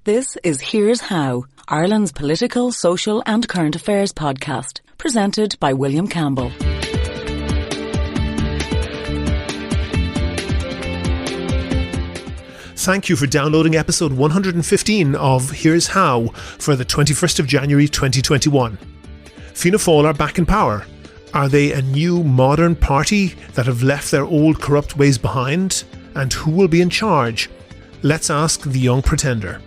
This is Here's How, Ireland's political, social and current affairs podcast, presented by William Campbell. Thank you for downloading episode 115 of Here's How for the 21st of January 2021. Fianna Fáil are back in power. Are they a new modern party that have left their old corrupt ways behind? And who will be in charge? Let's ask the young pretender.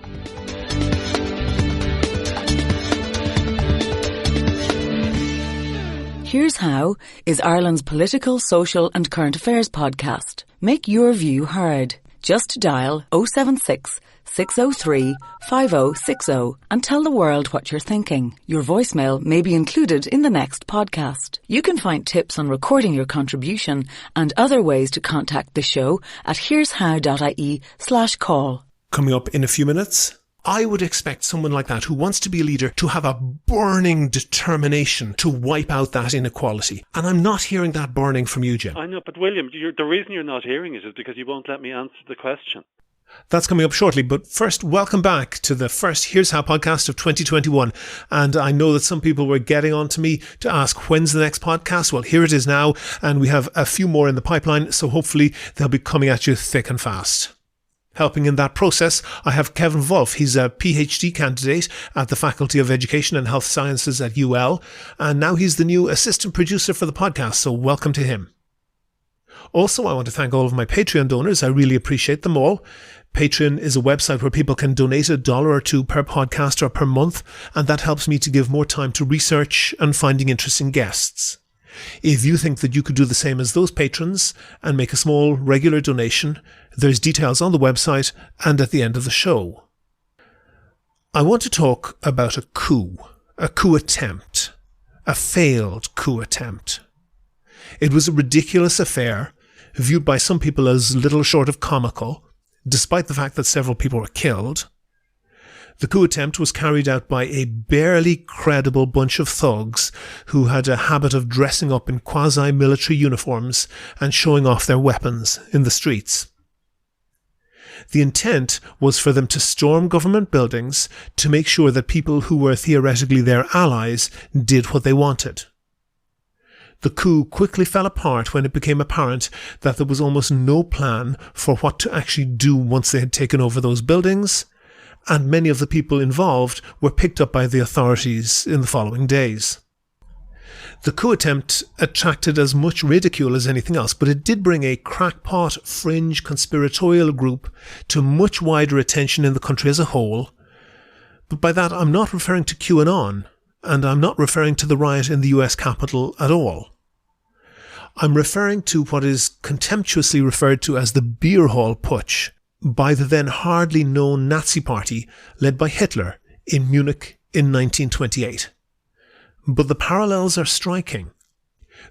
Here's How is Ireland's political, social and current affairs podcast. Make your view heard. Just dial 076 603 5060 and tell the world what you're thinking. Your voicemail may be included in the next podcast. You can find tips on recording your contribution and other ways to contact the show at here'show.ie/call. Coming up in a few minutes, I would expect someone like that who wants to be a leader to have a burning determination to wipe out that inequality. And I'm not hearing that burning from you, Jim. I know, but William, the reason you're not hearing it is because you won't let me answer the question. That's coming up shortly, but first, welcome back to the first Here's How podcast of 2021. And I know that some people were getting on to me to ask, when's the next podcast? Well, here it is now, and we have a few more in the pipeline, so hopefully they'll be coming at you thick and fast. Helping in that process, I have Kevin Wolf. He's a PhD candidate at the Faculty of Education and Health Sciences at UL, and now he's the new assistant producer for the podcast, so welcome to him. Also, I want to thank all of my Patreon donors. I really appreciate them all. Patreon is a website where people can donate $1 or $2 per podcast or per month, and that helps me to give more time to research and finding interesting guests. If you think that you could do the same as those patrons and make a small regular donation, there's details on the website and at the end of the show. I want to talk about a coup attempt, a failed coup attempt. It was a ridiculous affair, viewed by some people as little short of comical, despite the fact that several people were killed. The coup attempt was carried out by a barely credible bunch of thugs who had a habit of dressing up in quasi-military uniforms and showing off their weapons in the streets. The intent was for them to storm government buildings to make sure that people who were theoretically their allies did what they wanted. The coup quickly fell apart when it became apparent that there was almost no plan for what to actually do once they had taken over those buildings, and many of the people involved were picked up by the authorities in the following days. The coup attempt attracted as much ridicule as anything else, but it did bring a crackpot, fringe, conspiratorial group to much wider attention in the country as a whole. But by that, I'm not referring to QAnon, and I'm not referring to the riot in the US Capitol at all. I'm referring to what is contemptuously referred to as the beer hall putsch by the then hardly known Nazi party led by Hitler in Munich in 1928. But the parallels are striking.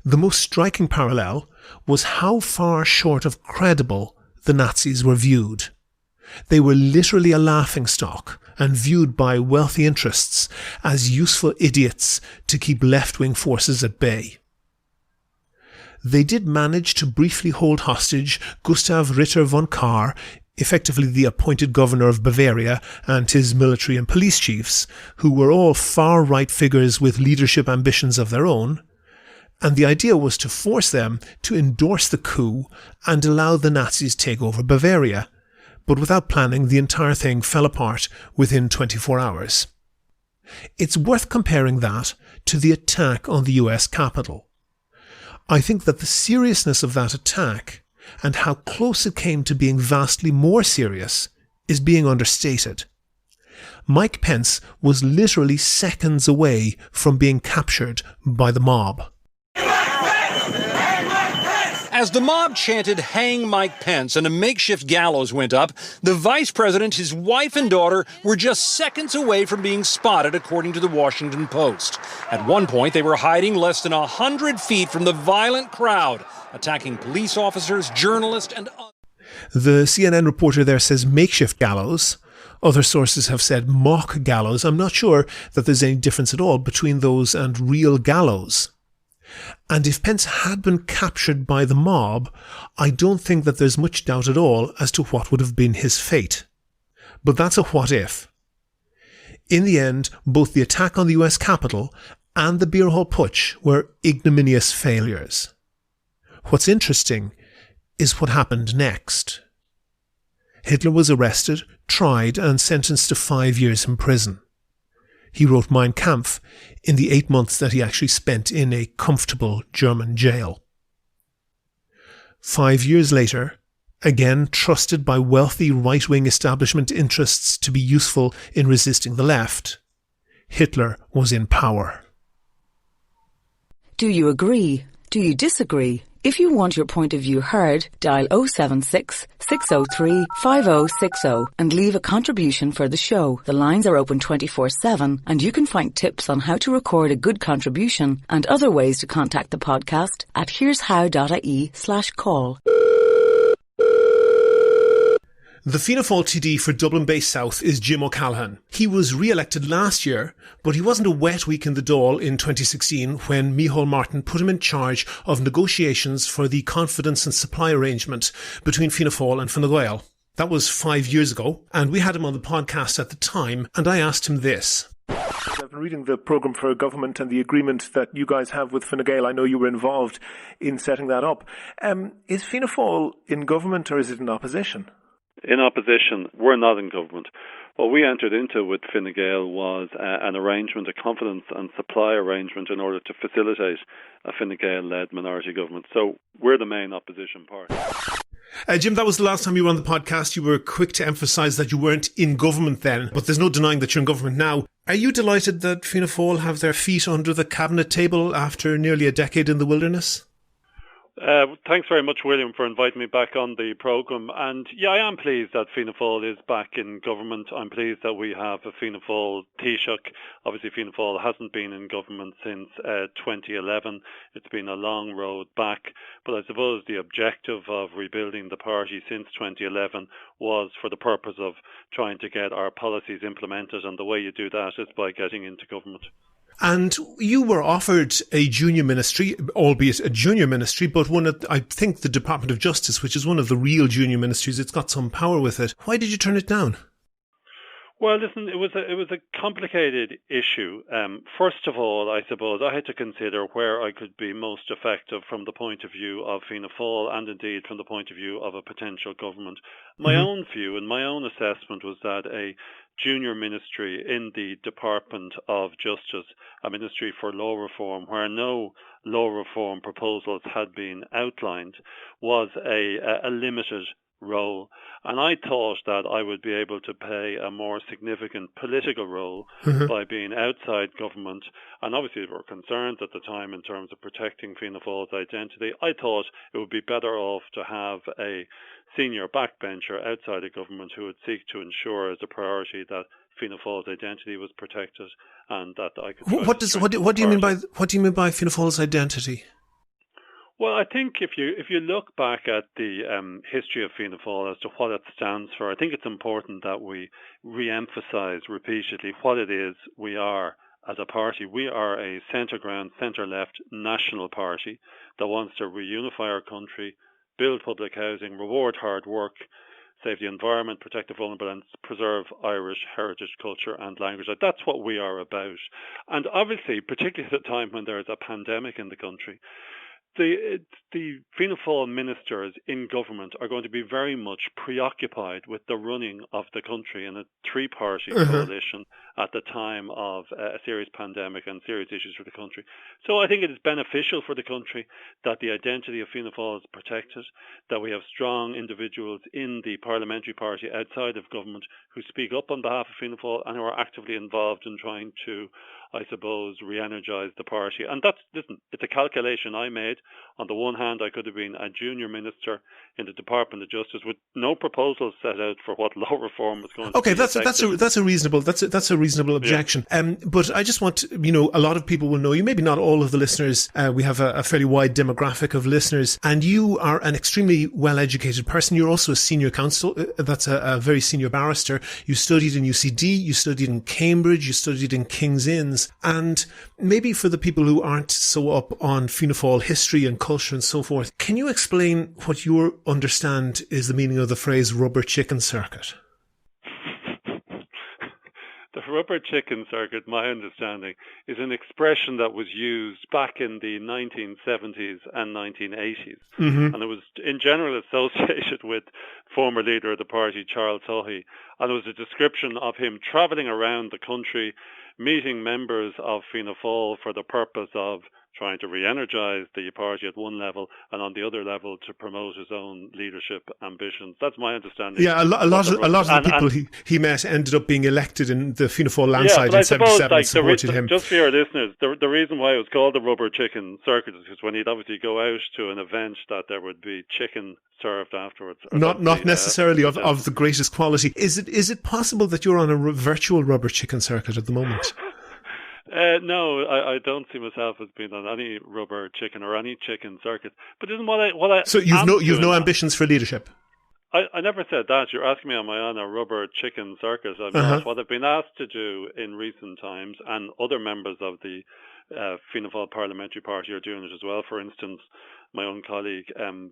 The most striking parallel was how far short of credible the Nazis were viewed. They were literally a laughingstock and viewed by wealthy interests as useful idiots to keep left-wing forces at bay. They did manage to briefly hold hostage Gustav Ritter von Kahr, effectively the appointed governor of Bavaria, and his military and police chiefs, who were all far-right figures with leadership ambitions of their own, and the idea was to force them to endorse the coup and allow the Nazis take over Bavaria. But without planning, the entire thing fell apart within 24 hours. It's worth comparing that to the attack on the US Capitol. I think that the seriousness of that attack and how close it came to being vastly more serious is being understated. Mike Pence was literally seconds away from being captured by the mob. As the mob chanted, "Hang Mike Pence," and a makeshift gallows went up, the vice president, his wife and daughter were just seconds away from being spotted, according to the Washington Post. At one point, they were hiding less than 100 feet from the violent crowd, attacking police officers, journalists, and others. The CNN reporter there says makeshift gallows. Other sources have said mock gallows. I'm not sure that there's any difference at all between those and real gallows. And if Pence had been captured by the mob, I don't think that there's much doubt at all as to what would have been his fate. But that's a what if. In the end, both the attack on the US Capitol and the beer hall putsch were ignominious failures. What's interesting is what happened next. Hitler was arrested, tried, and sentenced to 5 years in prison. He wrote Mein Kampf in the 8 months that he actually spent in a comfortable German jail. 5 years later, again trusted by wealthy right-wing establishment interests to be useful in resisting the left, Hitler was in power. Do you agree? Do you disagree? If you want your point of view heard, dial 076 603 5060 and leave a contribution for the show. The lines are open 24/7 and you can find tips on how to record a good contribution and other ways to contact the podcast at here'show.ie/call. The Fianna Fáil TD for Dublin Bay South is Jim O'Callaghan. He was re-elected last year, but he wasn't a wet week in the Dáil in 2016 when Micheál Martin put him in charge of negotiations for the confidence and supply arrangement between Fianna Fáil and Fine Gael. That was 5 years ago, and we had him on the podcast at the time, and I asked him this. I've been reading the programme for government and the agreement that you guys have with Fine Gael. I know you were involved in setting that up. Is Fianna Fáil in government or is it in opposition? In opposition, we're not in government. What we entered into with Fine Gael was an arrangement, a confidence and supply arrangement in order to facilitate a Fine Gael-led minority government. So we're the main opposition party. Jim, that was the last time you were on the podcast. You were quick to emphasise that you weren't in government then, but there's no denying that you're in government now. Are you delighted that Fianna Fáil have their feet under the cabinet table after nearly a decade in the wilderness? Thanks very much, William, for inviting me back on the programme. And yeah, I am pleased that Fianna Fáil is back in government. I'm pleased that we have a Fianna Fáil Taoiseach. Obviously, Fianna Fáil hasn't been in government since 2011. It's been a long road back. But I suppose the objective of rebuilding the party since 2011 was for the purpose of trying to get our policies implemented. And the way you do that is by getting into government. And you were offered a junior ministry, albeit a junior ministry, but one at, I think, the Department of Justice, which is one of the real junior ministries. It's got some power with it. Why did you turn it down? Well, listen, it was a complicated issue. First of all, I suppose I had to consider where I could be most effective from the point of view of Fianna Fáil and indeed from the point of view of a potential government. My own view and my own assessment was that a junior ministry in the Department of Justice, a ministry for law reform, where no law reform proposals had been outlined, was a limited role. And I thought that I would be able to play a more significant political role by being outside government. And obviously there were concerns at the time in terms of protecting Fianna Fáil's identity. I thought it would be better off to have a senior backbencher outside of government who would seek to ensure as a priority that Fianna Fáil's identity was protected and that I could. What do you mean by Fianna Fáil's identity? Well, I think if you look back at the history of Fianna Fáil as to what it stands for, I think it's important that we re-emphasise repeatedly what it is we are as a party. We are a centre-ground, centre-left national party that wants to reunify our country, build public housing, reward hard work, save the environment, protect the vulnerable and preserve Irish heritage, culture and language. That's what we are about. And obviously, particularly at a time when there is a pandemic in the country, the Fianna Fáil ministers in government are going to be very much preoccupied with the running of the country in a three-party coalition at the time of a serious pandemic and serious issues for the country. So I think it is beneficial for the country that the identity of Fianna Fáil is protected, that we have strong individuals in the parliamentary party outside of government who speak up on behalf of Fianna Fáil and who are actively involved in trying to, I suppose, re-energise the party. And it's a calculation I made. On the one hand, I could have been a junior minister in the Department of Justice with no proposals set out for what law reform was going to be. Okay, that's a reasonable objection. Yeah. But I just want, a lot of people will know you. Maybe not all of the listeners. We have a fairly wide demographic of listeners, and you are an extremely well-educated person. You're also a senior counsel. That's a very senior barrister. You studied in UCD. You studied in Cambridge. You studied in King's Inns. And maybe for the people who aren't so up on Fianna Fáil history and culture and so forth, can you explain what you understand is the meaning of the phrase rubber chicken circuit? The rubber chicken circuit, my understanding, is an expression that was used back in the 1970s and 1980s. Mm-hmm. And it was in general associated with former leader of the party, Charles Haughey. And it was a description of him travelling around the country, meeting members of Fianna Fáil for the purpose of trying to re-energise the party at one level, and on the other level to promote his own leadership ambitions. That's my understanding. Yeah, a lot of the people he met ended up being elected in the Fianna Fáil landslide in 77, supported him. Just for your listeners, the reason why it was called the rubber chicken circuit is because when he'd obviously go out to an event that there would be chicken served afterwards. Not necessarily of the greatest quality. Is it possible that you're on a virtual rubber chicken circuit at the moment? No, I don't see myself as being on any rubber chicken or any chicken circuit. But isn't what I So you've no ambitions for leadership? I never said that. You're asking me, am I on a rubber chicken circuit? What I've been asked to do in recent times, and other members of the Fianna Fáil Parliamentary Party are doing it as well. For instance, my own colleague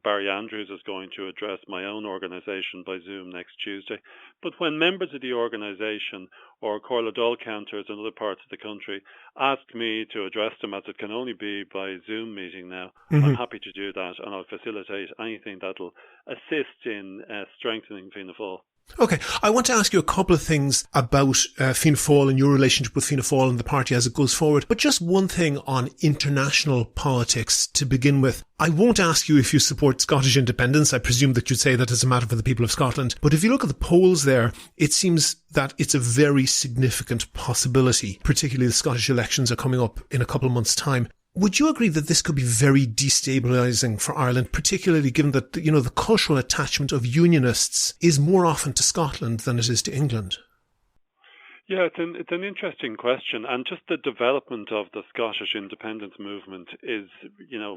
Barry Andrews is going to address my own organisation by Zoom next Tuesday. But when members of the organisation or Corla Dáil counters in other parts of the country ask me to address them, as it can only be by Zoom meeting now, I'm happy to do that, and I'll facilitate anything that'll assist in strengthening Fianna Fáil. Okay, I want to ask you a couple of things about Fianna Fáil and your relationship with Fianna Fáil and the party as it goes forward. But just one thing on international politics to begin with. I won't ask you if you support Scottish independence. I presume that you'd say that is a matter for the people of Scotland. But if you look at the polls there, it seems that it's a very significant possibility. Particularly the Scottish elections are coming up in a couple of months' time. Would you agree that this could be very destabilising for Ireland, particularly given that, the cultural attachment of unionists is more often to Scotland than it is to England? Yeah, it's an interesting question, and just the development of the Scottish independence movement is,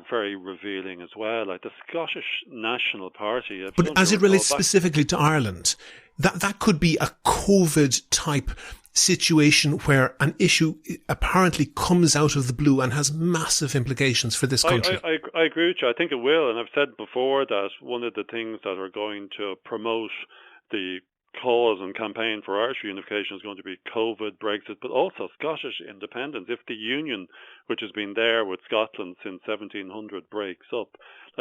very revealing as well. Like the Scottish National Party. But as it relates specifically to Ireland, that could be a COVID-type situation where an issue apparently comes out of the blue and has massive implications for this country. I agree with you. I think it will. And I've said before that one of the things that are going to promote the cause and campaign for Irish unification is going to be COVID, Brexit, but also Scottish independence. If the union, which has been there with Scotland since 1700, breaks up,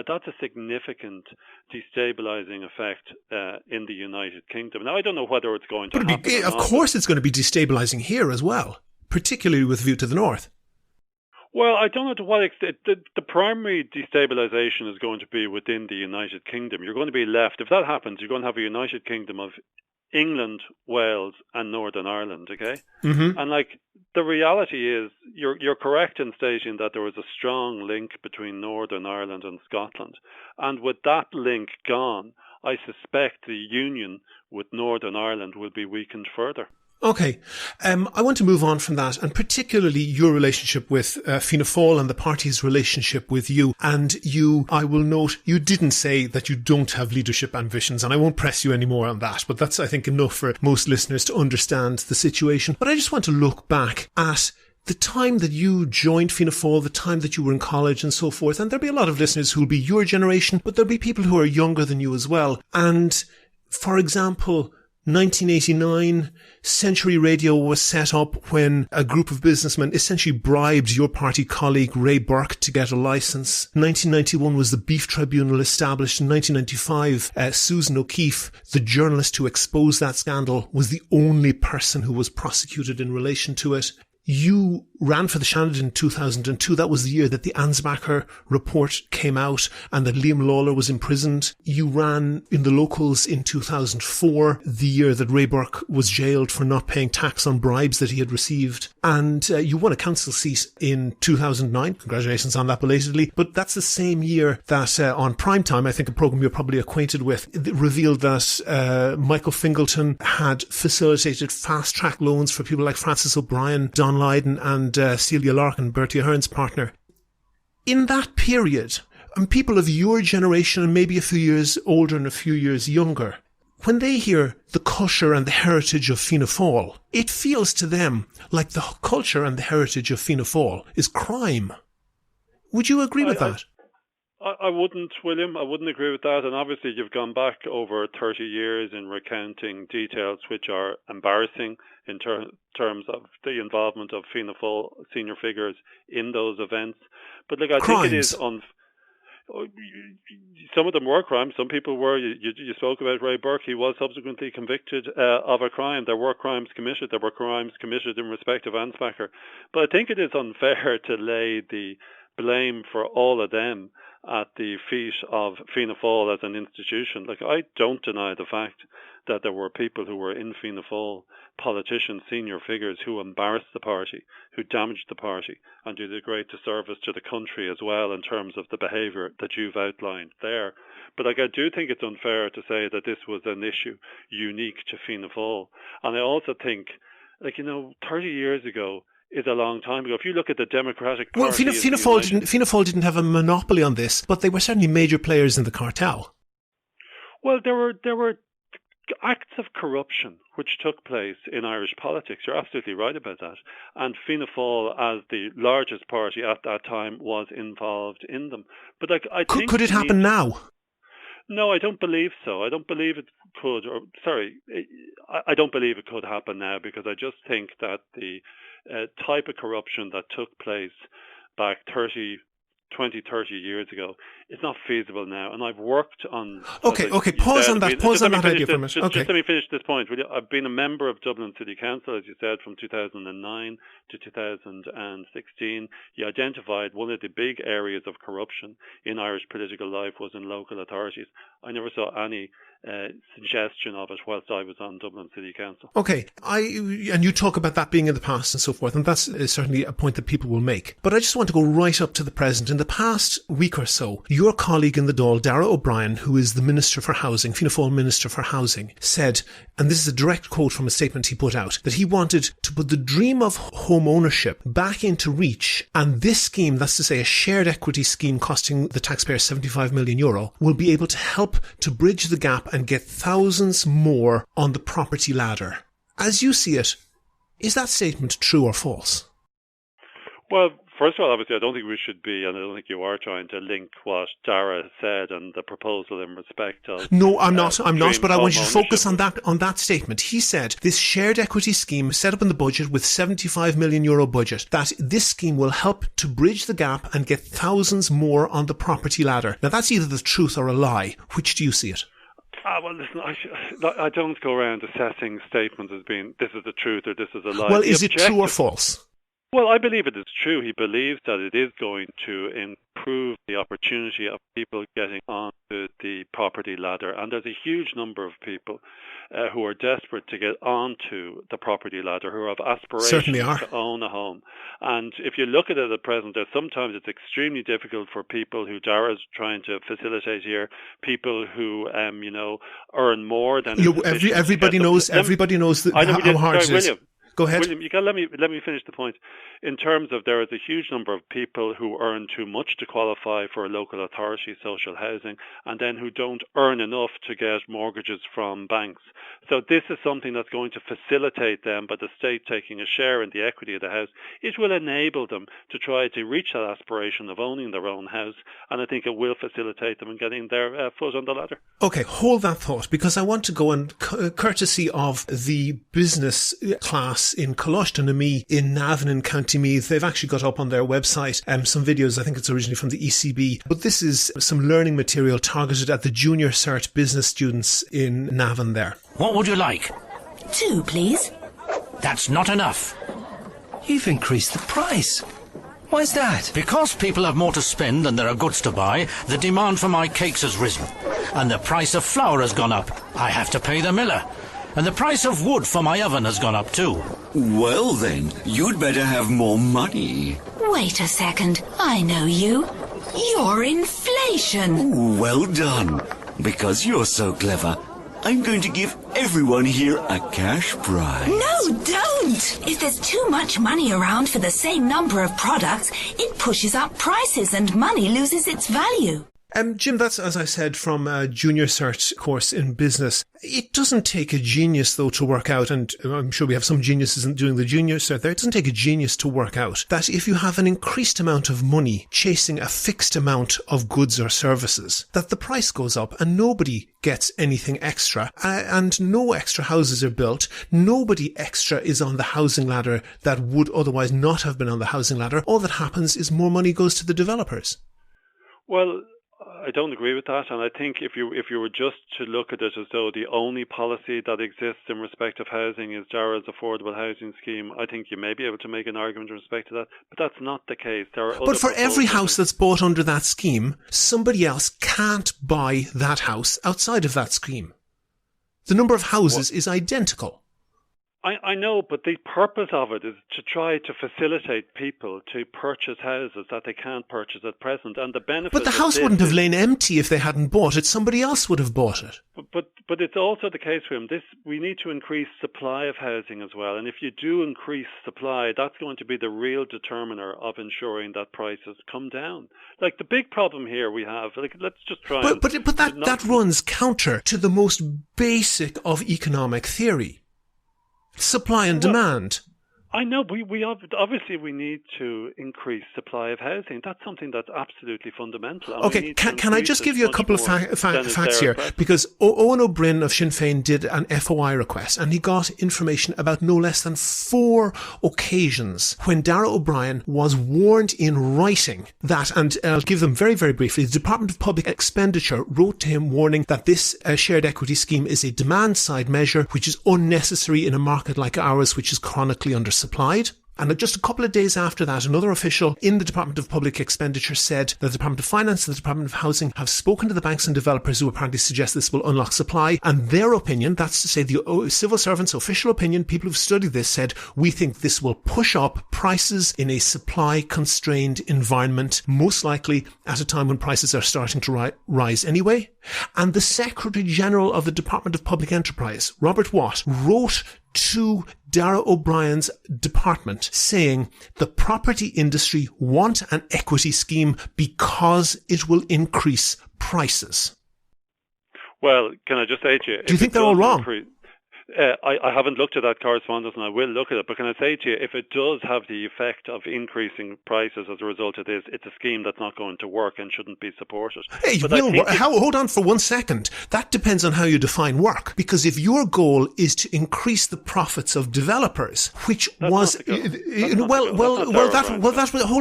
that's a significant destabilising effect in the United Kingdom. Now, I don't know whether it's going to happen. Of course it's going to be destabilising here as well, particularly with view to the north. Well, I don't know to what extent. The primary destabilisation is going to be within the United Kingdom. You're going to be left, if that happens, you're going to have a United Kingdom of England, Wales, and Northern Ireland, okay? Mm-hmm. And the reality is, you're correct in stating that there was a strong link between Northern Ireland and Scotland. And with that link gone, I suspect the union with Northern Ireland will be weakened further. Okay. I want to move on from that, and particularly your relationship with Fianna Fáil and the party's relationship with you. And I will note, you didn't say that you don't have leadership ambitions, and I won't press you anymore on that, but that's, I think, enough for most listeners to understand the situation. But I just want to look back at the time that you joined Fianna Fáil, the time that you were in college and so forth, and there'll be a lot of listeners who'll be your generation, but there'll be people who are younger than you as well. And, for example, 1989, Century Radio was set up when a group of businessmen essentially bribed your party colleague Ray Burke to get a licence. 1991 was the Beef Tribunal established. In 1995, Susan O'Keefe, the journalist who exposed that scandal, was the only person who was prosecuted in relation to it. You ran for the Seanad in 2002. That was the year that the Ansbacher report came out and that Liam Lawler was imprisoned. You ran in the locals in 2004, the year that Ray Burke was jailed for not paying tax on bribes that he had received. And you won a council seat in 2009. Congratulations on that belatedly. But that's the same year that on Primetime, I think a programme you're probably acquainted with, it revealed that Michael Fingleton had facilitated fast-track loans for people like Francis O'Brien, Don Lydon and Celia Larkin, Bertie Ahern's partner. In that period, and people of your generation and maybe a few years older and a few years younger, when they hear the culture and the heritage of Fianna Fáil, it feels to them like the culture and the heritage of Fianna Fáil is crime. Would you agree with that? I wouldn't, William. I wouldn't agree with that. And obviously, you've gone back over 30 years in recounting details which are embarrassing in terms of the involvement of Fianna Fáil senior figures in those events. But look, I think it is some of them were crimes. Some people were. You spoke about Ray Burke. He was subsequently convicted of a crime. There were crimes committed. There were crimes committed in respect of Ansbacher. But I think it is unfair to lay the blame for all of them at the feet of Fianna Fáil as an institution. Like, I don't deny the fact that there were people who were in Fianna Fáil, politicians, senior figures, who embarrassed the party, who damaged the party, and did a great disservice to the country as well in terms of the behaviour that you've outlined there. But like, I do think it's unfair to say that this was an issue unique to Fianna Fáil. And I also think, 30 years ago is a long time ago. If you look at the Democratic Party... Well, Fianna Fáil didn't have a monopoly on this, but they were certainly major players in the cartel. Well, there were acts of corruption which took place in Irish politics. You're absolutely right about that. And Fianna Fáil, as the largest party at that time, was involved in them. But could it happen now? No, I don't believe so. I don't believe it could. I don't believe it could happen now, because I just think that the type of corruption that took place back 20, 30 years ago is not feasible now. And I've worked on... Okay, pause on that idea for a minute. Just let me finish this point. I've been a member of Dublin City Council, as you said, from 2009 to 2016. You identified one of the big areas of corruption in Irish political life was in local authorities. I never saw any suggestion of it whilst I was on Dublin City Council. Okay, and you talk about that being in the past and so forth, and that's certainly a point that people will make. But I just want to go right up to the present. In the past week or so, your colleague in the Dáil, Darragh O'Brien, who is the Minister for Housing, Fianna Fáil Minister for Housing, said, and this is a direct quote from a statement he put out, that he wanted to put the dream of home ownership back into reach, and this scheme, that's to say a shared equity scheme costing the taxpayer €75 million, will be able to help to bridge the gap and get thousands more on the property ladder. As you see it, is that statement true or false? Well, first of all, obviously, I don't think we should be, and I don't think you are trying to link what Darragh said and the proposal in respect of... No, I'm not, but I want you to focus on that statement. He said this shared equity scheme set up in the budget with €75 million budget, that this scheme will help to bridge the gap and get thousands more on the property ladder. Now, that's either the truth or a lie. Which do you see it? Well, listen, I don't go around assessing statements as being this is the truth or this is a lie. Well, is it true or false? Well, I believe it is true. He believes that it is going to improve the opportunity of people getting onto the property ladder. And there's a huge number of people who are desperate to get onto the property ladder, who have aspirations to own a home. And if you look at it at present, sometimes it's extremely difficult for people who Darragh's trying to facilitate here, people who, earn more than... Everybody knows how hard it is. William, Go ahead. William, you got let me finish the point. In terms of there is a huge number of people who earn too much to qualify for a local authority social housing, and then who don't earn enough to get mortgages from banks. So this is something that's going to facilitate them, but the state taking a share in the equity of the house. It will enable them to try to reach that aspiration of owning their own house, and I think it will facilitate them in getting their foot on the ladder. Okay, hold that thought, because I want to go on courtesy of the business class in Coláiste na Mí in Navan in County Meath. They've actually got up on their website some videos. I think it's originally from the ECB, but this is some learning material targeted at the junior cert business students in Navan there. What would you like? 2, please. That's not enough. You've increased the price. Why's that? Because people have more to spend than there are goods to buy, the demand for my cakes has risen. And the price of flour has gone up. I have to pay the miller. And the price of wood for my oven has gone up too. Well then, you'd better have more money. Wait a second. I know you. You're inflation. Well done. Because you're so clever, I'm going to give everyone here a cash prize. No, don't! If there's too much money around for the same number of products, it pushes up prices and money loses its value. Jim, that's, as I said, from a junior cert course in business. It doesn't take a genius, though, to work out, and I'm sure we have some geniuses doing the junior cert there. It doesn't take a genius to work out that if you have an increased amount of money chasing a fixed amount of goods or services, that the price goes up and nobody gets anything extra, and no extra houses are built. Nobody extra is on the housing ladder that would otherwise not have been on the housing ladder. All that happens is more money goes to the developers. Well, I don't agree with that, and I think if you were just to look at it as though the only policy that exists in respect of housing is Darrell's affordable housing scheme, I think you may be able to make an argument in respect to that, but that's not the case. But for every house that's bought under that scheme, somebody else can't buy that house outside of that scheme. The number of houses is identical. I know, but the purpose of it is to try to facilitate people to purchase houses that they can't purchase at present, and the benefit. But the house wouldn't have lain empty if they hadn't bought it. Somebody else would have bought it. But it's also the case, William. We need to increase supply of housing as well, and if you do increase supply, that's going to be the real determiner of ensuring that prices come down. Like the big problem here we have. Like let's just try. But that runs counter to the most basic of economic theory. Supply and demand. I know, we obviously we need to increase supply of housing. That's something that's absolutely fundamental. Okay, can I just give you a couple of facts here? Because Owen O'Brien of Sinn Féin did an FOI request, and he got information about no less than 4 occasions when Darragh O'Brien was warned in writing that, and I'll give them very, very briefly, the Department of Public Expenditure wrote to him warning that this shared equity scheme is a demand-side measure which is unnecessary in a market like ours, which is chronically undersupplied. And just a couple of days after that, another official in the Department of Public Expenditure said that the Department of Finance and the Department of Housing have spoken to the banks and developers who apparently suggest this will unlock supply. And their opinion, that's to say the civil servants' official opinion, people who've studied this said, we think this will push up prices in a supply-constrained environment, most likely at a time when prices are starting to rise anyway. And the Secretary General of the Department of Public Enterprise, Robert Watt, wrote to Darragh O'Brien's department saying the property industry want an equity scheme because it will increase prices. Well, can I just say to you... Do you think they're all wrong? I haven't looked at that correspondence and I will look at it, but can I say to you, if it does have the effect of increasing prices as a result of this, it's a scheme that's not going to work and shouldn't be supported. Hey, hold on for 1 second. That depends on how you define work, because if your goal is to increase the profits of developers, which hold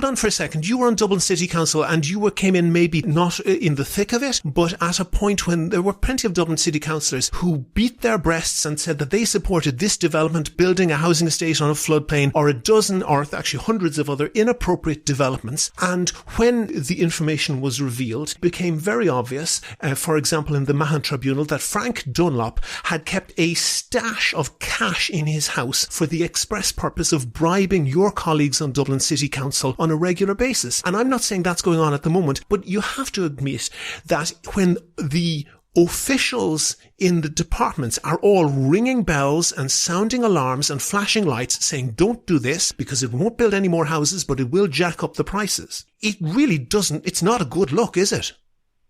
on for a second. You were on Dublin City Council and you came in maybe not in the thick of it, but at a point when there were plenty of Dublin City councillors who beat their breasts and said that they supported this development, building a housing estate on a floodplain, or a dozen, or actually hundreds of other inappropriate developments. And when the information was revealed, it became very obvious, for example, in the Mahon Tribunal, that Frank Dunlop had kept a stash of cash in his house for the express purpose of bribing your colleagues on Dublin City Council on a regular basis. And I'm not saying that's going on at the moment, but you have to admit that when the officials in the departments are all ringing bells and sounding alarms and flashing lights saying, don't do this because it won't build any more houses, but it will jack up the prices. It really doesn't. It's not a good look, is it?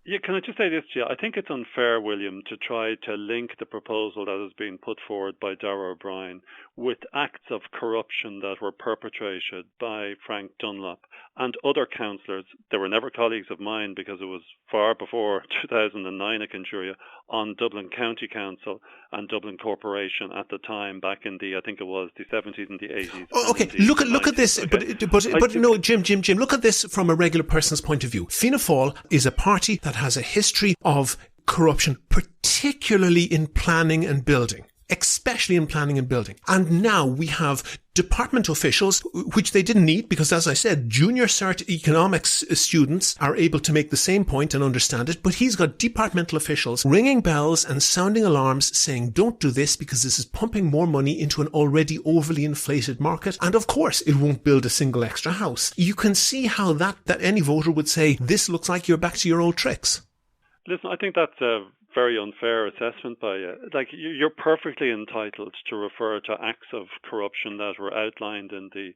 Yeah, can I just say this to you? I think it's unfair, William, to try to link the proposal that has been put forward by Darragh O'Brien with acts of corruption that were perpetrated by Frank Dunlop and other councillors. They were never colleagues of mine because it was far before 2009, I can assure you, on Dublin County Council and Dublin Corporation at the time, back in the, I think it was the 70s and the 80s. Oh, okay, look at this, okay. but no, Jim, look at this from a regular person's point of view. Fianna Fáil is a party that has a history of corruption, particularly in planning and building. Especially in planning and building. And now we have department officials, which they didn't need because, as I said, junior cert economics students are able to make the same point and understand it. But he's got departmental officials ringing bells and sounding alarms saying, don't do this because this is pumping more money into an already overly inflated market. And of course, it won't build a single extra house. You can see how that any voter would say, this looks like you're back to your old tricks. Listen, I think that's a very unfair assessment by you. Like, you're perfectly entitled to refer to acts of corruption that were outlined in the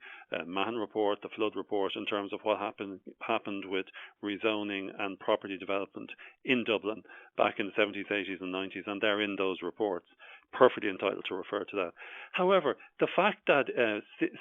Mahon report, the flood report, in terms of what happened with rezoning and property development in Dublin back in the 70s, 80s and 90s, and they're in those reports. Perfectly entitled to refer to that. However, the fact that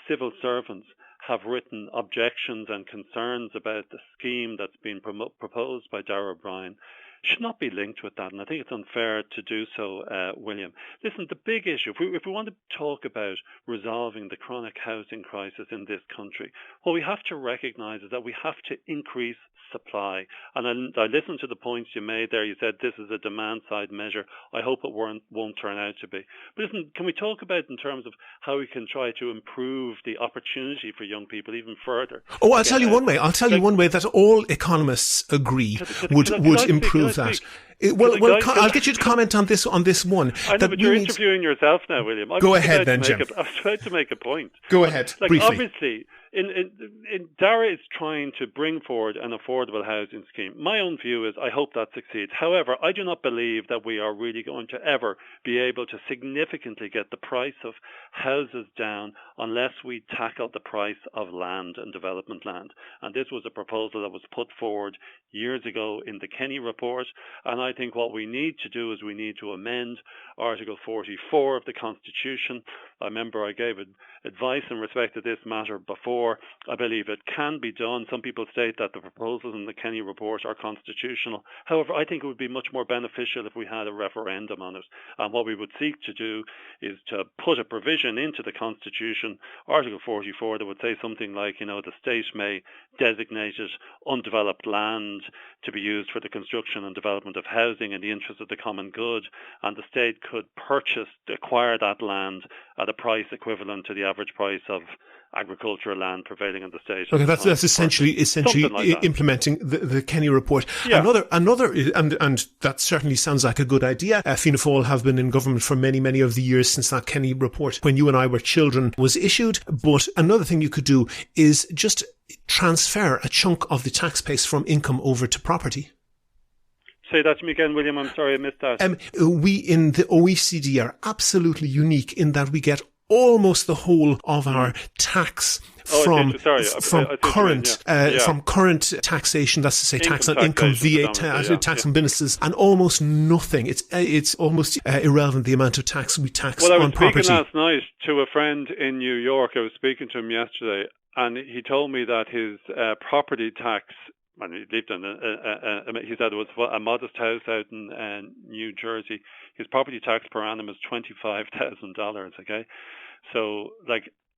civil servants have written objections and concerns about the scheme that's been proposed by Darragh O'Brien should not be linked with that, and I think it's unfair to do so, William. Listen, the big issue, if we want to talk about resolving the chronic housing crisis in this country, what we have to recognise is that we have to increase supply. And I listened to the points you made there. You said this is a demand-side measure. I hope it won't turn out to be. But listen, can we talk about in terms of how we can try to improve the opportunity for young people even further? Oh, I'll tell you one way. I'll tell you one way that all economists agree would improve that. I'll get you to comment on this one. I know, but you're interviewing yourself now, William. Go ahead then, Jim. I was about to make a point. Go ahead, briefly. Obviously, Darragh is trying to bring forward an affordable housing scheme. My own view is I hope that succeeds. However, I do not believe that we are really going to ever be able to significantly get the price of houses down unless we tackle the price of land and development land. And this was a proposal that was put forward years ago in the Kenny report. And I think what we need to do is we need to amend Article 44 of the Constitution. I remember I gave advice in respect to this matter before. I believe it can be done. Some people state that the proposals in the Kenny report are constitutional. However, I think it would be much more beneficial if we had a referendum on it. And what we would seek to do is to put a provision into the Constitution, Article 44, that would say something like, the state may designate it undeveloped land to be used for the construction and development of housing in the interest of the common good, and the state could acquire that land at a price equivalent to the average price of agricultural land prevailing in the state. Okay, that's essentially like implementing the Kenny report. Yeah. Another, and that certainly sounds like a good idea. Fianna Fáil have been in government for many, many of the years since that Kenny report, when you and I were children, was issued. But another thing you could do is just transfer a chunk of the tax base from income over to property. Say that to me again, William. I'm sorry, I missed that. We in the OECD are absolutely unique in that we get almost the whole of our tax from current taxation. That's to say, tax on income, VAT, tax on businesses, and almost nothing. It's almost irrelevant the amount of tax we tax on property. Well, I was speaking last night to a friend in New York. I was speaking to him yesterday, and he told me that his property tax. And he lived in he said it was a modest house out in New Jersey. His property tax per annum is $25,000. Okay, so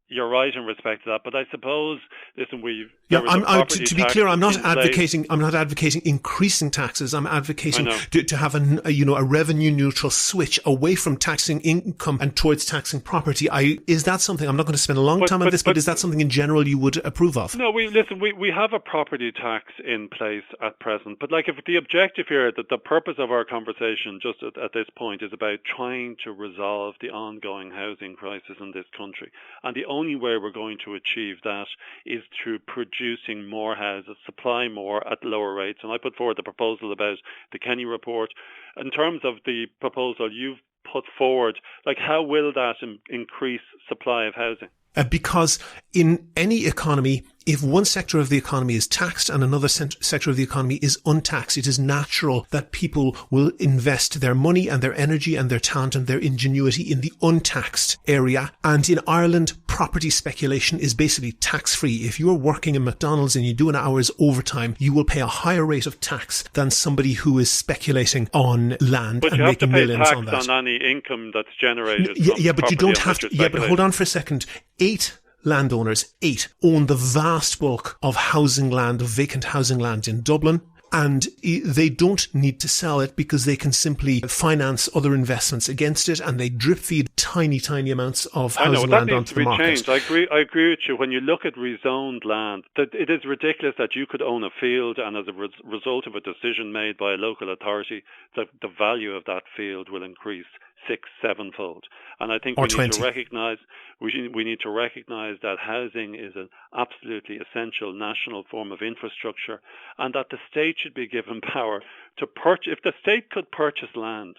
you're right in respect to that, but I suppose, listen, to be clear, I'm not advocating increasing taxes. I'm advocating to have a revenue neutral switch away from taxing income and towards taxing property. Is that something? I'm not going to spend a long time on this, but is that something in general you would approve of? No, we have a property tax in place at present, but if the objective here, that the purpose of our conversation just at this point is about trying to resolve the ongoing housing crisis in this country, and the only way we're going to achieve that is through producing more houses, supply more at lower rates. And I put forward the proposal about the Kenny report. In terms of the proposal you've put forward, how will that increase supply of housing? Because in any economy, if one sector of the economy is taxed and another sector of the economy is untaxed, it is natural that people will invest their money and their energy and their talent and their ingenuity in the untaxed area. And in Ireland, property speculation is basically tax-free. If you're working in McDonald's and you do an hour's overtime, you will pay a higher rate of tax than somebody who is speculating on land and making millions on that. But you have to pay tax on any income that's generated. But you don't have to. Yeah, but hold on for a second. 8 landowners, 8, own the vast bulk of housing land, of vacant housing land in Dublin, and they don't need to sell it because they can simply finance other investments against it, and they drip feed tiny amounts of housing land onto the market. Changed. I agree with you. When you look at rezoned land, that it is ridiculous that you could own a field, and as a result of a decision made by a local authority, the value of that field will increase 6, 7-fold. And I think Or we need 20. to recognize we need to recognize that housing is an absolutely essential national form of infrastructure, and that the state should be given power to purchase. If the state could purchase land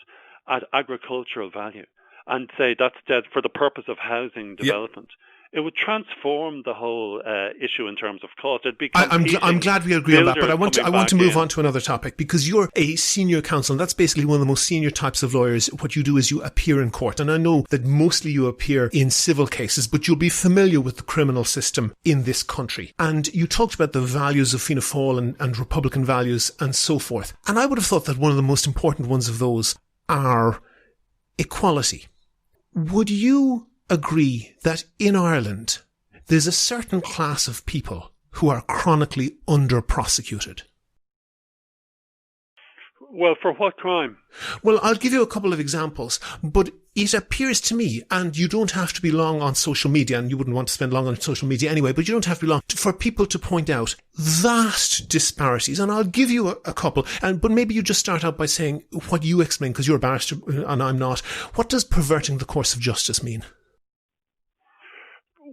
at agricultural value and say that's dead for the purpose of housing development, it would transform the whole issue in terms of cost. It'd be I'm glad we agree on that, but I want to move on to another topic, because you're a senior counsel, and that's basically one of the most senior types of lawyers. What you do is you appear in court, and I know that mostly you appear in civil cases, but you'll be familiar with the criminal system in this country. And you talked about the values of Fianna Fáil and Republican values and so forth. And I would have thought that one of the most important ones of those are equality. Would you agree that in Ireland there's a certain class of people who are chronically under-prosecuted? Well, for what crime? Well, I'll give you a couple of examples, but it appears to me, and you don't have to be long on social media, and you wouldn't want to spend long on social media anyway, but you don't have to be long for people to point out vast disparities. And I'll give you a couple, but maybe you just start out by saying what you explain, because you're a barrister and I'm not. What does perverting the course of justice mean?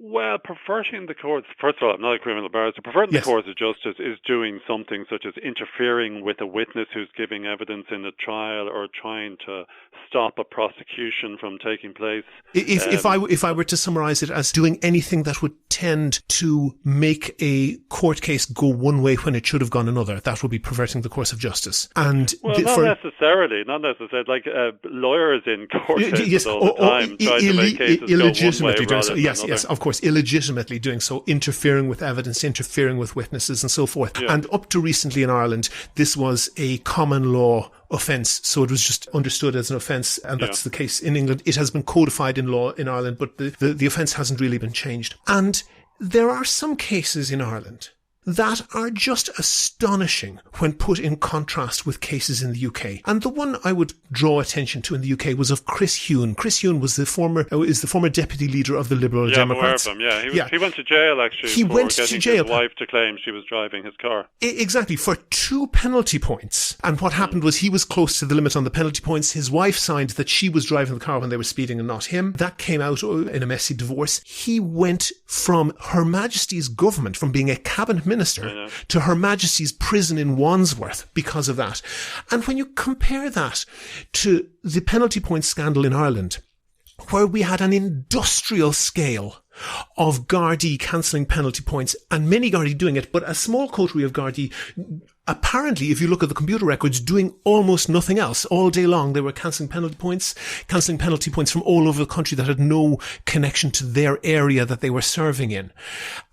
Well, perverting the courts, first of all, I'm not a criminal barrister. Perverting the course of justice is doing something such as interfering with a witness who's giving evidence in a trial, or trying to stop a prosecution from taking place. If I were to summarise it as doing anything that would tend to make a court case go one way when it should have gone another, that would be perverting the course of justice. And not necessarily. Like lawyers in court cases all the time trying to make cases go one way rather than another. Yes, of course, illegitimately doing so, interfering with evidence, interfering with witnesses and so forth. Yeah. And up to recently in Ireland, this was a common law offence, so it was just understood as an offence, and that's the case in England. It has been codified in law in Ireland, but the offence hasn't really been changed. And there are some cases in Ireland that are just astonishing when put in contrast with cases in the UK. And the one I would draw attention to in the UK was of Chris Huhne. Chris Huhne was the former deputy leader of the Liberal Democrats. I'm aware of him, He went to jail, actually. He went to jail. His wife to claim she was driving his car. Exactly, for 2 penalty points. And what happened was he was close to the limit on the penalty points. His wife signed that she was driving the car when they were speeding and not him. That came out in a messy divorce. He went from Her Majesty's government, from being a cabinet minister, to Her Majesty's prison in Wandsworth because of that. And when you compare that to the penalty point scandal in Ireland, where we had an industrial scale of Gardaí cancelling penalty points, and many Gardaí doing it, but a small coterie of Gardaí, apparently, if you look at the computer records, doing almost nothing else. All day long, they were cancelling penalty points from all over the country that had no connection to their area that they were serving in.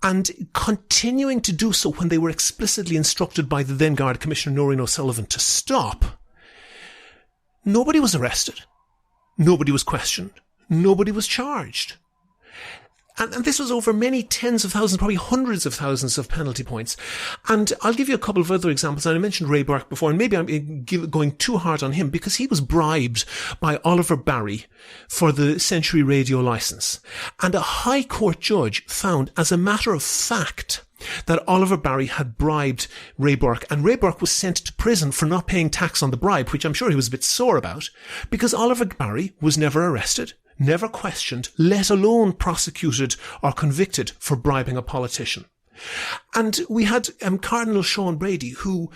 And continuing to do so when they were explicitly instructed by the then Garda Commissioner Noreen O'Sullivan to stop. Nobody was arrested. Nobody was questioned. Nobody was charged. And this was over many tens of thousands, probably hundreds of thousands of penalty points. And I'll give you a couple of other examples. And I mentioned Ray Burke before, and maybe I'm going too hard on him, because he was bribed by Oliver Barry for the Century Radio licence. And a High Court judge found, as a matter of fact, that Oliver Barry had bribed Ray Burke, and Ray Burke was sent to prison for not paying tax on the bribe, which I'm sure he was a bit sore about, because Oliver Barry was never arrested, never questioned, let alone prosecuted or convicted for bribing a politician. And we had Cardinal Sean Brady, who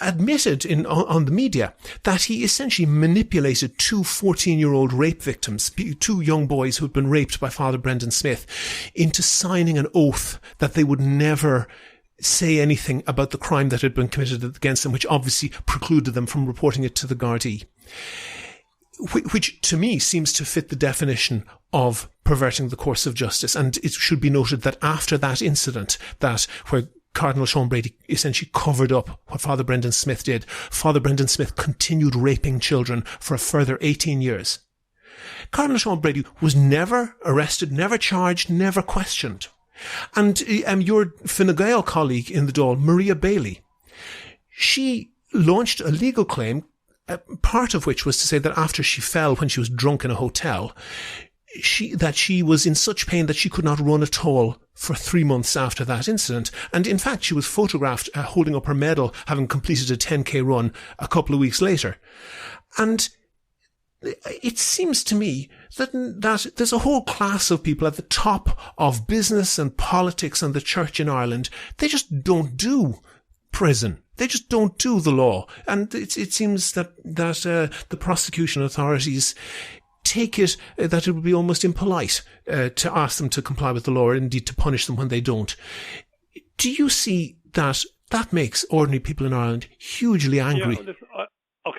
admitted on the media that he essentially manipulated 2 14-year-old rape victims, 2 young boys who had been raped by Father Brendan Smith, into signing an oath that they would never say anything about the crime that had been committed against them, which obviously precluded them from reporting it to the Gardaí. Which to me seems to fit the definition of perverting the course of justice. And it should be noted that after that incident, where Cardinal Sean Brady essentially covered up what Father Brendan Smith did, Father Brendan Smith continued raping children for a further 18 years. Cardinal Sean Brady was never arrested, never charged, never questioned. And your Fine Gael colleague in the Dáil, Maria Bailey, she launched a legal claim, part of which was to say that after she fell when she was drunk in a hotel, that she was in such pain that she could not run at all for 3 months after that incident. And in fact, she was photographed holding up her medal, having completed a 10k run a couple of weeks later. And it seems to me that there's a whole class of people at the top of business and politics and the church in Ireland. They just don't do prison. They just don't do the law. And it seems that the prosecution authorities take it that it would be almost impolite to ask them to comply with the law, or indeed to punish them when they don't. Do you see that makes ordinary people in Ireland hugely angry?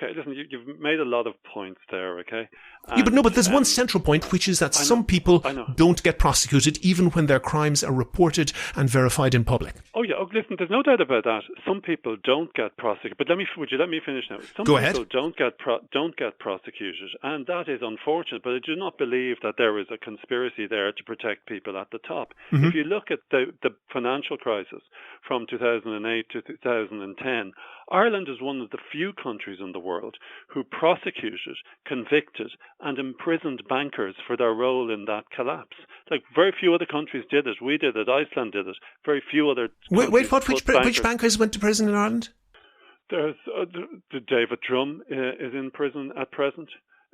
Yeah, listen, you've made a lot of points there, okay? But there's one central point, which is that some people don't get prosecuted even when their crimes are reported and verified in public. Oh yeah, listen, there's no doubt about that. Some people don't get prosecuted, but would you let me finish now? Some Go people ahead. don't get prosecuted, and that is unfortunate. But I do not believe that there is a conspiracy there to protect people at the top. Mm-hmm. If you look at the financial crisis from 2008 to 2010, Ireland is one of the few countries in the world who prosecuted, convicted, and imprisoned bankers for their role in that collapse. Like, very few other countries did it. We did it. Iceland did it. Very few other countries. Which bankers went to prison in Ireland? There's David Drum is in prison at present.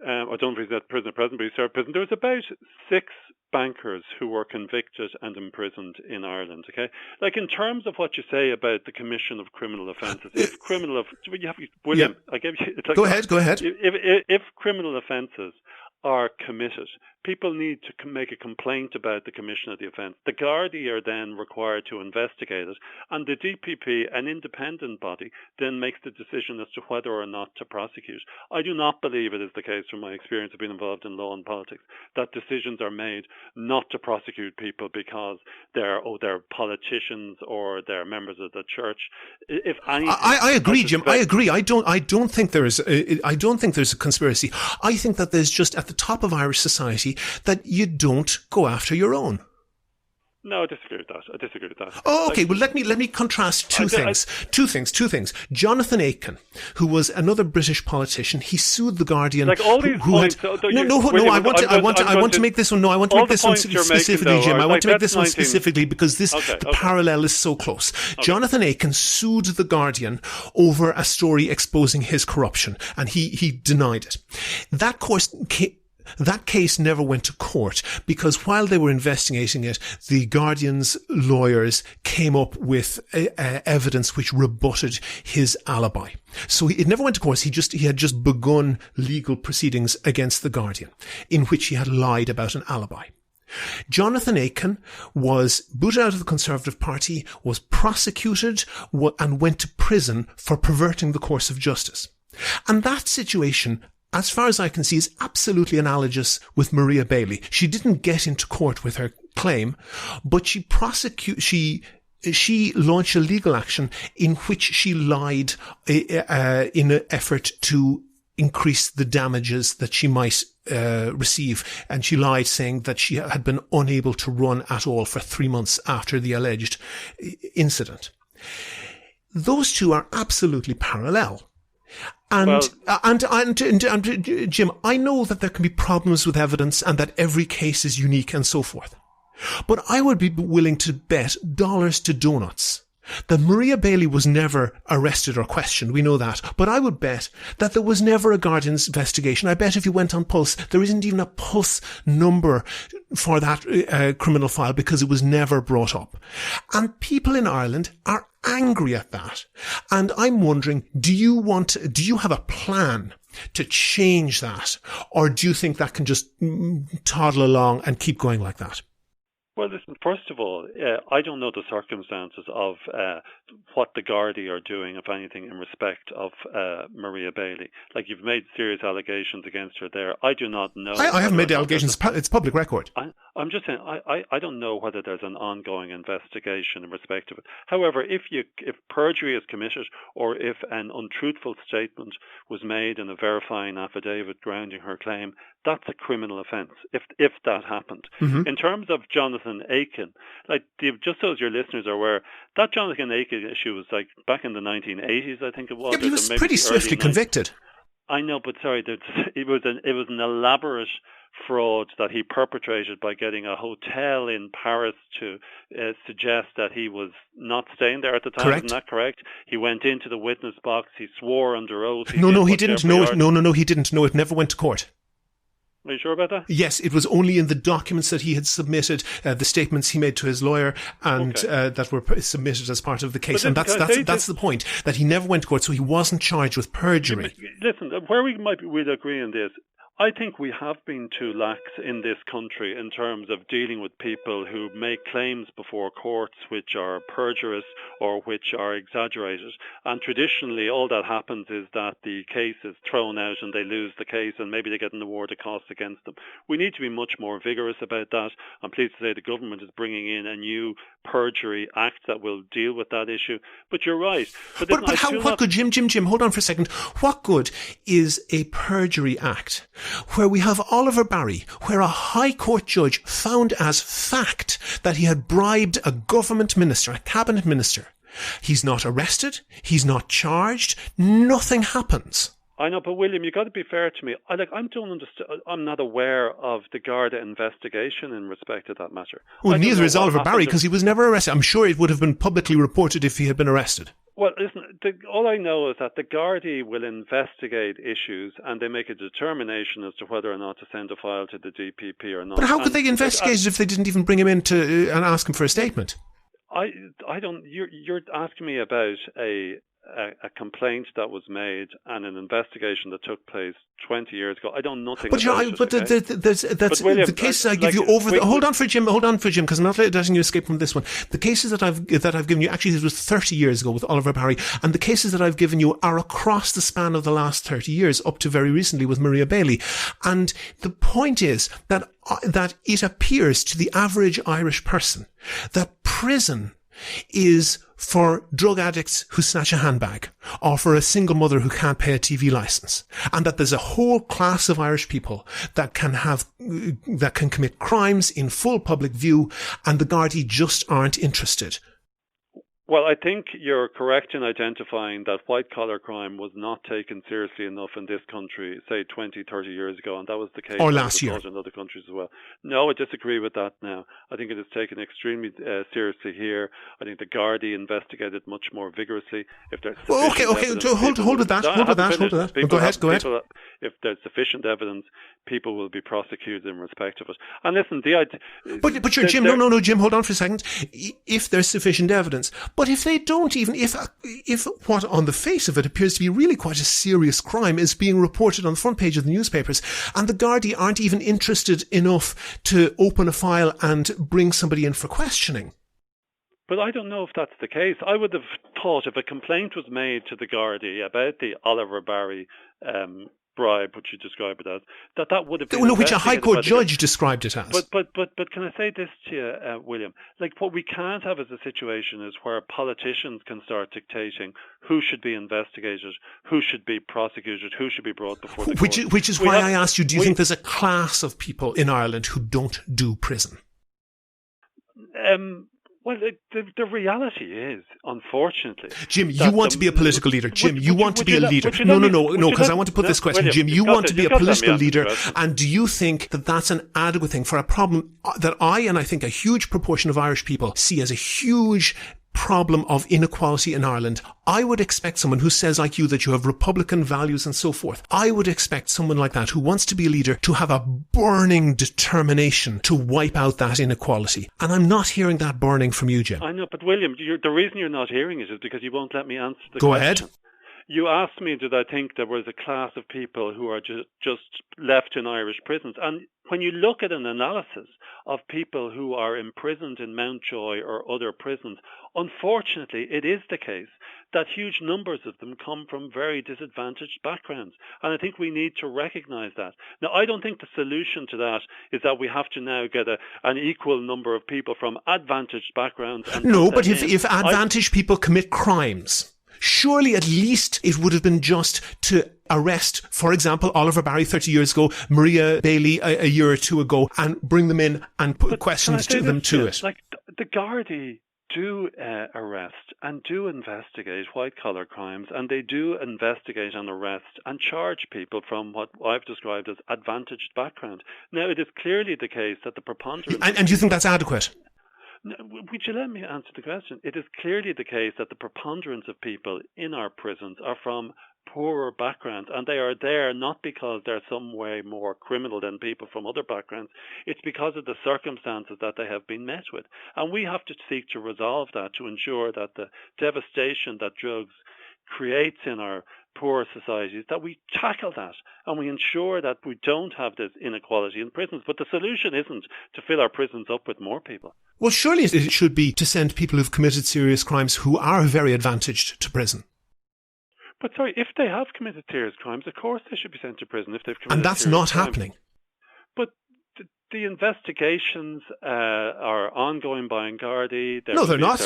I don't know if he's at prison at present, but he's served prison. There was about 6 bankers who were convicted and imprisoned in Ireland. Okay, like, in terms of what you say about the commission of criminal offences, William, yeah. I gave you. It's like, Go ahead. If criminal offences are committed, people need to make a complaint about the commission of the offence. The Gardaí are then required to investigate it, and the DPP, an independent body, then makes the decision as to whether or not to prosecute. I do not believe it is the case, from my experience of being involved in law and politics, that decisions are made not to prosecute people because they're politicians or they're members of the church. If anything, I agree, Jim. I agree. I don't think there's a conspiracy. I think that there's just at the top of Irish society that you don't go after your own. No, I disagree with that. Oh, okay. Well, let me contrast two things. Jonathan Aiken, who was another British politician, he sued the Guardian. Like all these points. I want to make this one. No, I want to make this one specifically, Jim. I want to make this one specifically because the parallel is so close. Okay. Jonathan Aiken sued the Guardian over a story exposing his corruption, and he denied it. That case never went to court because while they were investigating it, the Guardian's lawyers came up with evidence which rebutted his alibi. So it never went to court. He had just begun legal proceedings against the Guardian in which he had lied about an alibi. Jonathan Aiken was booted out of the Conservative Party, was prosecuted, and went to prison for perverting the course of justice. And that situation, as far as I can see, is absolutely analogous with Maria Bailey. She didn't get into court with her claim, but she launched a legal action in which she lied in an effort to increase the damages that she might receive. And she lied saying that she had been unable to run at all for 3 months after the alleged incident. Those two are absolutely parallel. And Jim, I know that there can be problems with evidence and that every case is unique and so forth. But I would be willing to bet dollars to donuts that Maria Bailey was never arrested or questioned. We know that. But I would bet that there was never a Guardian's investigation. I bet if you went on Pulse, there isn't even a Pulse number for that criminal file because it was never brought up. And people in Ireland are angry at that. And I'm wondering, do you have a plan to change that? Or do you think that can just toddle along and keep going like that? Well, listen, first of all, I don't know the circumstances of what the Gardaí are doing, if anything, in respect of Maria Bailey. Like, you've made serious allegations against her there. I do not know. I haven't made the allegations. It's public record. I'm just saying, I don't know whether there's an ongoing investigation in respect of it. However, if perjury is committed or if an untruthful statement was made in a verifying affidavit grounding her claim, that's a criminal offence if that happened. Mm-hmm. In terms of Jonathan Aiken, like, just so as your listeners are aware, that Jonathan Aiken issue was like back in the 1980s, I think it was. Yeah, but he was pretty swiftly convicted. I know, but sorry, it was an elaborate fraud that he perpetrated by getting a hotel in Paris to suggest that he was not staying there at the time. Correct. Isn't that correct? He went into the witness box. He swore under oath. No, he didn't. No, he didn't. No, it never went to court. Are you sure about that? Yes, it was only in the documents that he had submitted, the statements he made to his lawyer, and that were submitted as part of the case. And that's the point, that he never went to court, so he wasn't charged with perjury. Listen, where we'll agree on this, I think we have been too lax in this country in terms of dealing with people who make claims before courts which are perjurious or which are exaggerated. And traditionally, all that happens is that the case is thrown out and they lose the case, and maybe they get an award of costs against them. We need to be much more vigorous about that. I'm pleased to say the government is bringing in a new perjury act that will deal with that issue. But you're right. But what good, Jim, hold on for a second. What good is a perjury act where we have Oliver Barry, where a High Court judge found as fact that he had bribed a government minister, a cabinet minister? He's not arrested. He's not charged. Nothing happens. I know, but William, you got to be fair to me. I'm not aware of the Garda investigation in respect to that matter. Well, neither is Oliver Barry, because he was never arrested. I'm sure it would have been publicly reported if he had been arrested. Well, listen, all I know is that the Gardaí will investigate issues and they make a determination as to whether or not to send a file to the DPP or not. But how could they investigate it if they didn't even bring him in and ask him for a statement? I don't. You're asking me about a complaint that was made and an investigation that took place 20 years ago. I don't know nothing about it. But the cases I give you over the... Hold on for Jim, because I'm not letting you escape from this one. The cases that I've given you, actually, this was 30 years ago with Oliver Barry, and the cases that I've given you are across the span of the last 30 years, up to very recently with Maria Bailey. And the point is that it appears to the average Irish person that prison is for drug addicts who snatch a handbag, or for a single mother who can't pay a TV license, and that there's a whole class of Irish people that can commit crimes in full public view, and the Gardaí just aren't interested. Well, I think you're correct in identifying that white-collar crime was not taken seriously enough in this country, say 20, 30 years ago, and that was the case or last year in other countries as well. No, I disagree with that now. I think it is taken extremely seriously here. I think the Gardaí investigated much more vigorously. If there's hold with that. Go ahead. If there's sufficient evidence, people will be prosecuted in respect of it. And listen, But Jim, no, Jim, hold on for a second. If there's sufficient evidence, but if they don't even, if what on the face of it appears to be really quite a serious crime is being reported on the front page of the newspapers, and the Gardaí aren't even interested enough to open a file and bring somebody in for questioning. But I don't know if that's the case. I would have thought if a complaint was made to the Gardaí about the Oliver Barry bribe, which you described it as, that would have been which a High Court judge described it as. But can I say this to you, William? Like, what we can't have as a situation is where politicians can start dictating who should be investigated, who should be prosecuted, who should be brought before the court. Which is why I asked you, do you think there's a class of people in Ireland who don't do prison? Well, the reality is, unfortunately... Jim, you want to be a political leader. Jim, you want to be a leader. No, because I want to put this question. Jim, you want to be a political leader, and do you think that that's an adequate thing for a problem that I think a huge proportion of Irish people see as a huge problem of inequality in Ireland? I would expect someone who says, like you, that you have Republican values and so forth. I would expect someone like that who wants to be a leader to have a burning determination to wipe out that inequality. And I'm not hearing that burning from you, Jim. I know, but William, the reason you're not hearing it is because you won't let me answer the question. Go ahead. You asked me, did I think there was a class of people who are just left in Irish prisons? And when you look at an analysis of people who are imprisoned in Mountjoy or other prisons, unfortunately, it is the case that huge numbers of them come from very disadvantaged backgrounds. And I think we need to recognize that. Now, I don't think the solution to that is that we have to now get an equal number of people from advantaged backgrounds. No, but if advantaged people commit crimes, surely at least it would have been just to arrest, for example, Oliver Barry 30 years ago, Maria Bailey a year or two ago, and bring them in and put questions to them to it. Like, the Gardaí do arrest and do investigate white-collar crimes, and they do investigate and arrest and charge people from what I've described as advantaged background. Now, it is clearly the case that the preponderance... And you think that's adequate? Would you let me answer the question? It is clearly the case that the preponderance of people in our prisons are from poorer background, and they are there not because they're some way more criminal than people from other backgrounds. It's because of the circumstances that they have been met with. And we have to seek to resolve that, to ensure that the devastation that drugs creates in our poor societies, that we tackle that and we ensure that we don't have this inequality in prisons. But the solution isn't to fill our prisons up with more people. Well, surely it should be to send people who've committed serious crimes who are very advantaged to prison. But sorry, if they have committed serious crimes, of course they should be sent to prison if they've committed And that's not happening. But the investigations are ongoing by Gardaí. No, they're not.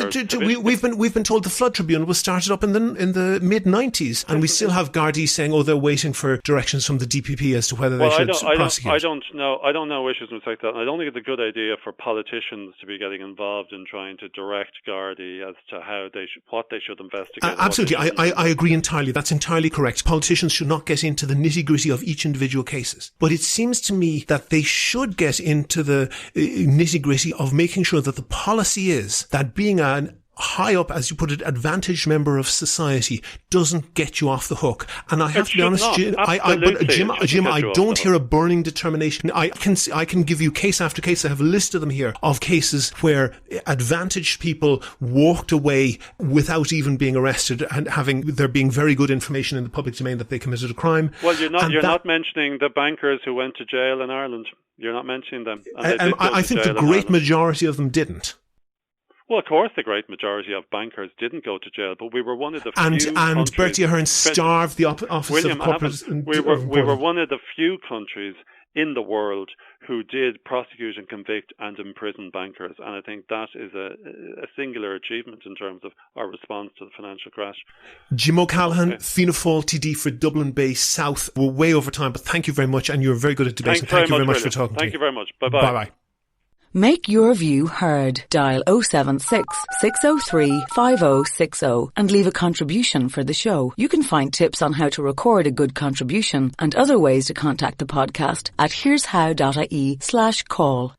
We've been told the Flood Tribunal was started up in the mid-90s, and we still have Gardaí saying, they're waiting for directions from the DPP as to whether they should prosecute. I don't know issues like that. I don't think it's a good idea for politicians to be getting involved in trying to direct Gardaí as to what they should investigate. Absolutely, I agree entirely. That's entirely correct. Politicians should not get into the nitty-gritty of each individual cases. But it seems to me that they should get into the nitty-gritty of making sure that the policy is that being an high up, as you put it, advantaged member of society doesn't get you off the hook. And I have to be honest, Jim, I don't hear a burning determination. I can give you case after case. I have a list of them here of cases where advantaged people walked away without even being arrested and there being very good information in the public domain that they committed a crime. Well, you're not mentioning the bankers who went to jail in Ireland. You're not mentioning them. I think the great majority of them didn't. Well, of course, the great majority of bankers didn't go to jail, but we were one of the few and Bertie Ahern starved the office of corporate. We were one of the few countries in the world who did prosecute and convict and imprison bankers, and I think that is a singular achievement in terms of our response to the financial crash. Jim O'Callaghan, Fianna Fáil TD for Dublin Bay South. We're way over time, but thank you very much, and you're very good at debating. Thank you very much for talking to me. Thank you very much. Bye-bye. Bye-bye. Make your view heard. Dial 076 603 5060 and leave a contribution for the show. You can find tips on how to record a good contribution and other ways to contact the podcast at here'show.ie/call.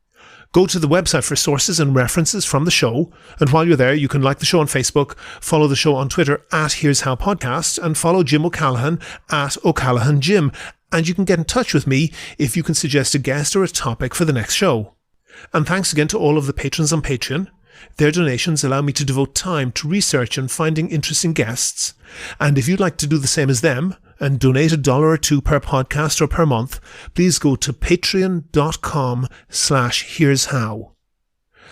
Go to the website for sources and references from the show. And while you're there, you can like the show on Facebook, follow the show on Twitter at Here's How Podcast, and follow Jim O'Callaghan at O'Callaghan Jim. And you can get in touch with me if you can suggest a guest or a topic for the next show. And thanks again to all of the patrons on Patreon. Their donations allow me to devote time to research and finding interesting guests. And if you'd like to do the same as them and donate $1 or $2 per podcast or per month, please go to patreon.com/here'show.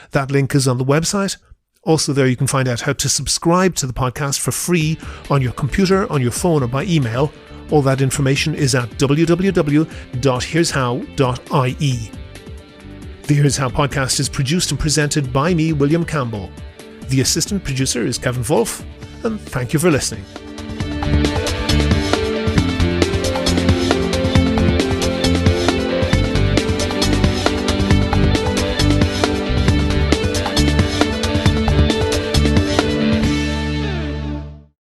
That link is on the website. Also there you can find out how to subscribe to the podcast for free on your computer, on your phone or by email. All that information is at www.here'show.ie. The Here's How podcast is produced and presented by me, William Campbell. The assistant producer is Kevin Wolf, and thank you for listening.